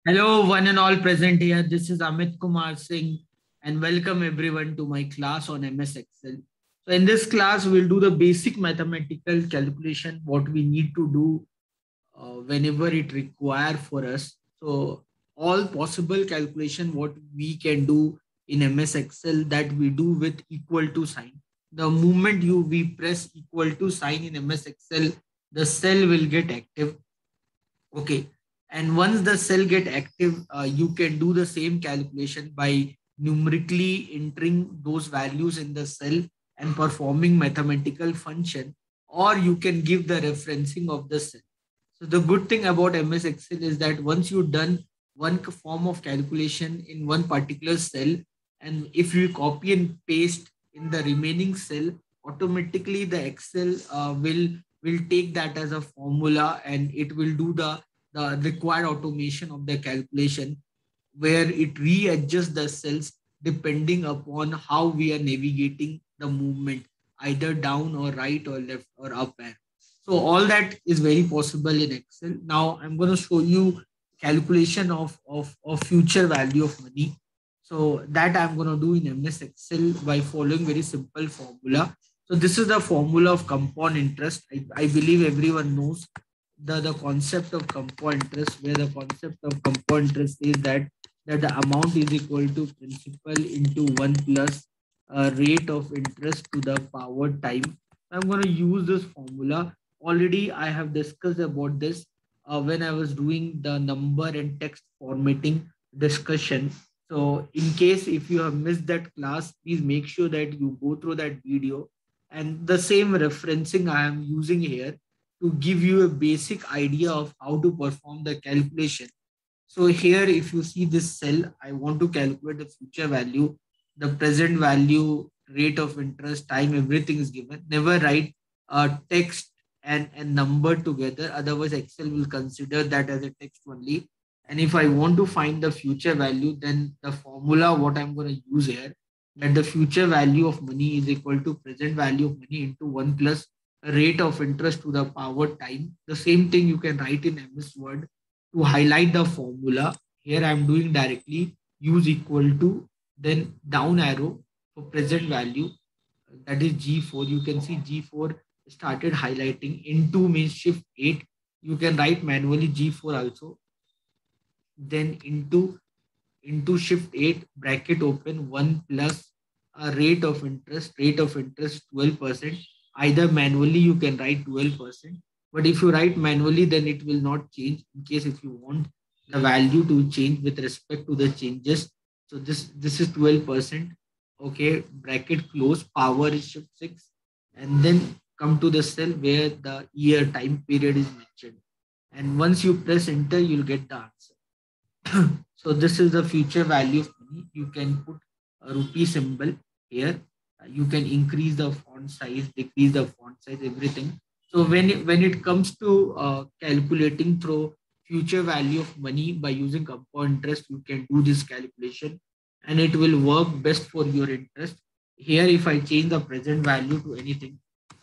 Hello, one and all present here. This is Amit Kumar Singh, and welcome everyone to my class on MS Excel. So, in this class, we'll do the basic mathematical calculation, what we need to do whenever it require for us. So, all possible calculation, what we can do in MS Excel that we do with equal to sign. The moment we press equal to sign in MS Excel, the cell will get active. Okay. And once the cell get active, you can do the same calculation by numerically entering those values in the cell and performing mathematical function, or you can give the referencing of the cell. So the good thing about MS Excel is that once you've done one form of calculation in one particular cell, and if you copy and paste in the remaining cell, automatically the Excel will take that as a formula and it will do the required automation of the calculation where it readjusts the cells depending upon how we are navigating the movement, either down or right or left or up arrow. So all that is very possible in Excel. Now I'm going to show you calculation of future value of money. So that I'm going to do in MS Excel by following very simple formula. So this is the formula of compound interest. I believe everyone knows the concept of compound interest, where the concept of compound interest is that the amount is equal to principal into 1 plus rate of interest to the power time. I'm going to use this formula. Already I have discussed about this when I was doing the number and text formatting discussion. So in case if you have missed that class, please make sure that you go through that video, and the same referencing I am using here to give you a basic idea of how to perform the calculation. So here, if you see this cell, I want to calculate the future value, the present value, rate of interest, time, everything is given. Never write text and number together. Otherwise, Excel will consider that as a text only. And if I want to find the future value, then the formula, what I'm going to use here, that the future value of money is equal to present value of money into 1 plus rate of interest to the power time. The same thing you can write in MS Word to highlight the formula. Here I am doing directly use equal to, then down arrow for present value, that is G4. You can see G4 started highlighting. Into means shift 8. You can write manually G4 also. Then into shift 8 bracket open 1 plus a rate of interest 12%. Either manually you can write 12%, but if you write manually then it will not change. In case if you want the value to change with respect to the changes, so this is 12%. Okay, bracket close, power is shift 6, and then come to the cell where the year time period is mentioned, and once you press enter you'll get the answer. So this is the future value of money. You can put a rupee symbol here. You can increase the font size, decrease the font size, everything. So when it comes to calculating through future value of money by using compound interest, you can do this calculation, and it will work best for your interest. Here, if I change the present value to anything,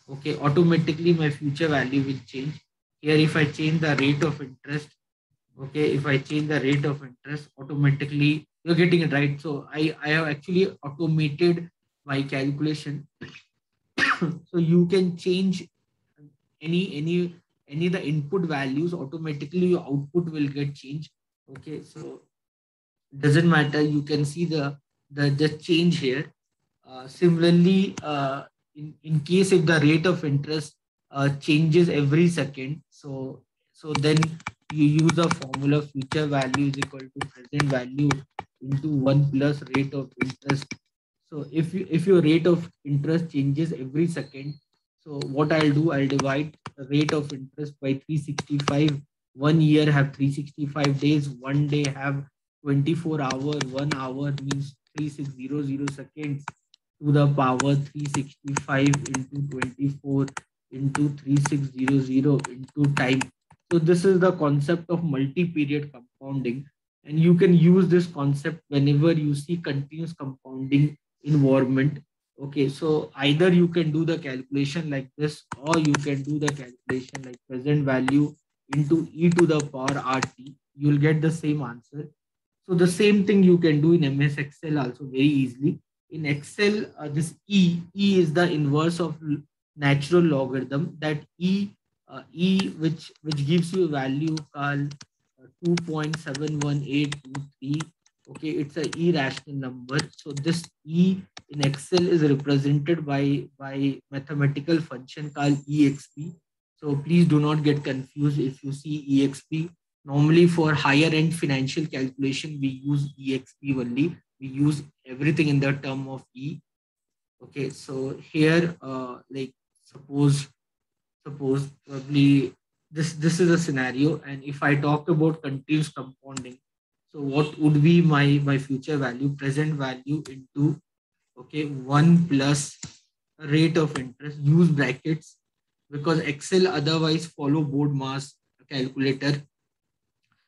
okay, automatically my future value will change. Here, if I change the rate of interest, okay, if I change the rate of interest, automatically you're getting it right. So I have actually automated my calculation. So you can change any the input values, automatically your output will get changed. Okay, so doesn't matter, you can see the change here. Similarly, in case if the rate of interest changes every second, so then you use the formula future value is equal to present value into 1 plus rate of interest. So if your rate of interest changes every second, so what I'll do, I'll divide the rate of interest by 365. 1 year have 365 days, 1 day have 24 hour, 1 hour means 3600 seconds to the power 365 into 24 into 3600 into time. So this is the concept of multi-period compounding, and you can use this concept whenever you see continuous compounding environment. Okay, so either you can do the calculation like this, or you can do the calculation like present value into e to the power rt. you'll get the same answer. So the same thing you can do in MS Excel also very easily. In Excel, this E is the inverse of natural logarithm. That E which gives you a value called 2.71823. Okay, it's a irrational number. So this E in Excel is represented by mathematical function called EXP. So please do not get confused if you see EXP. Normally for higher end financial calculation, we use EXP only. We use everything in the term of E. Okay, so here, like suppose probably this is a scenario, and if I talk about continuous compounding, so what would be my future value, present value into, okay, 1 plus rate of interest, use brackets, because Excel otherwise follow BODMAS calculator.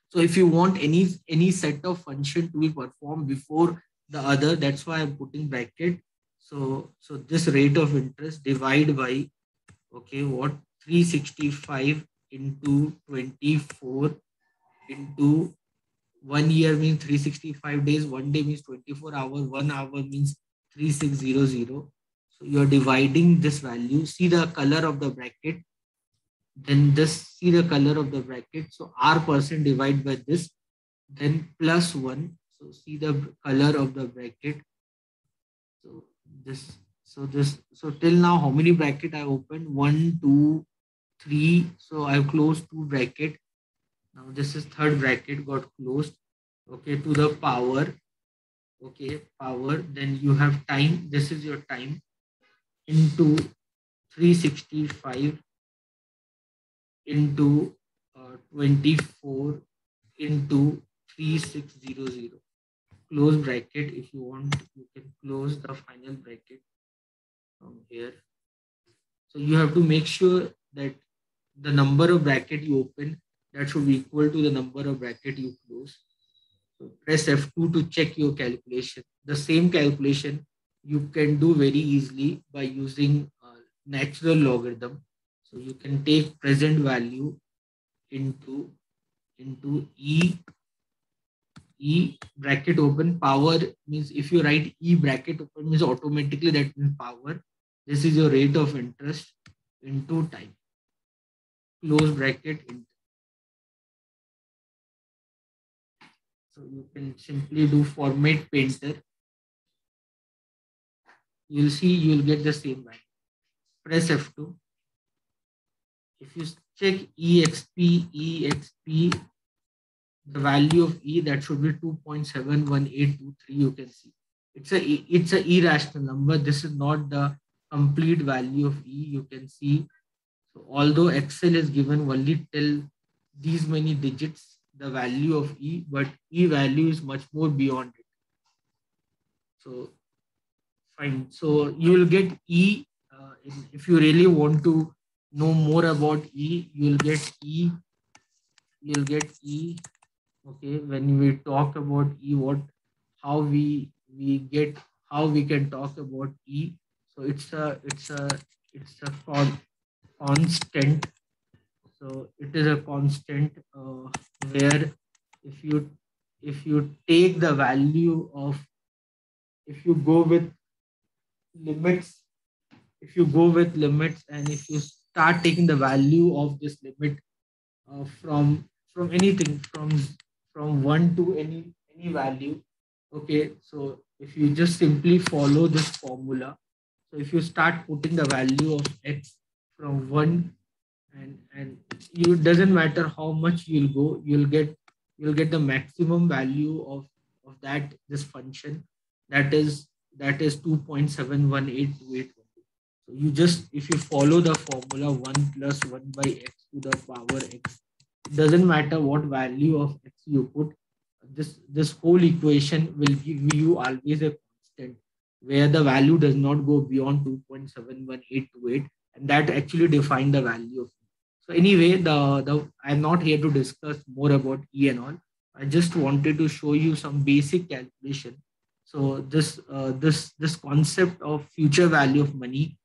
So if you want any set of function to be performed before the other, that's why I'm putting bracket. So this rate of interest divide by, okay, what, 365 into 24 into 1 year means 365 days, 1 day means 24 hours, 1 hour means 3600. So you're dividing this value. See the color of the bracket. Then this, see the color of the bracket. So R percent divide by this, then plus 1. So see the color of the bracket. So so till now, how many bracket I opened? 1, 2, 3. So I've closed 2 bracket. Now this is third bracket got closed. Okay, to the power. Okay, power. Then you have time. This is your time into 365 into 24 into 3600. Close bracket. If you want, you can close the final bracket from here. So you have to make sure that the number of bracket you open, that should be equal to the number of bracket you close. So press F2 to check your calculation. The same calculation you can do very easily by using natural logarithm. So you can take present value into E bracket open, power means if you write E bracket open means automatically that means power. This is your rate of interest into time. Close bracket. So you can simply do format painter. You'll see you'll get the same value. Press F2. If you check EXP, the value of E, that should be 2.71823. You can see it's a irrational number. This is not the complete value of E. You can see. So although Excel is given only till these many digits, the value of E, but E value is much more beyond it. So fine. So you will get E. If you really want to know more about E, you'll get E. You'll get E. Okay, when we talk about E, how we can talk about E. So it's a constant. So it is a constant where if you take the value of, if you go with limits, and if you start taking the value of this limit from anything from 1 to any value. Okay, so if you just simply follow this formula, so if you start putting the value of X from 1, and you, doesn't matter how much you'll go, you'll get the maximum value of that this function, that is 2.71828. So you just, if you follow the formula 1 plus 1 by x to the power x, it doesn't matter what value of x you put, this whole equation will give you always a constant where the value does not go beyond 2.71828, and that actually define the value of. So anyway, the I'm not here to discuss more about E and all. I just wanted to show you some basic calculation. So this concept of future value of money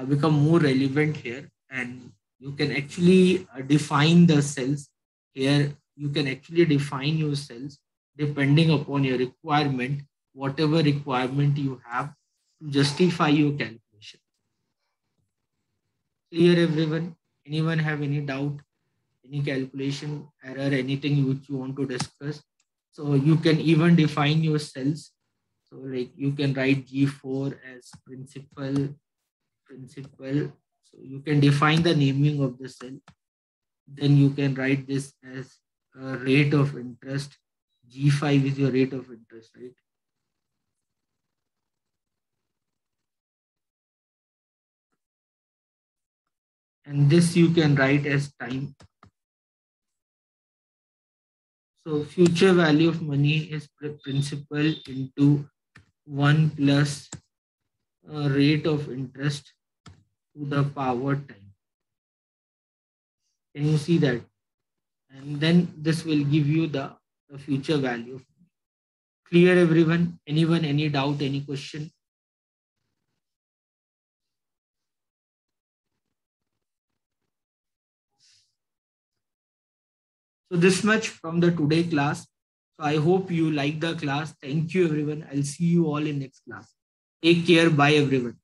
become more relevant here, and you can actually define the cells here you can actually define your cells depending upon your requirement, whatever requirement you have to justify your calculation. Clear everyone? Anyone have any doubt, any calculation error, anything which you want to discuss? So you can even define your cells. So like you can write G4 as principal. So you can define the naming of the cell. Then you can write this as a rate of interest. G5 is your rate of interest, right? And this you can write as time. So future value of money is principal into 1 plus rate of interest to the power time. Can you see that? And then this will give you the future value. Clear everyone? Anyone, any doubt, any question? So this much from the today class. So I hope you like the class. Thank you everyone. I'll see you all in next class. Take care. Bye everyone.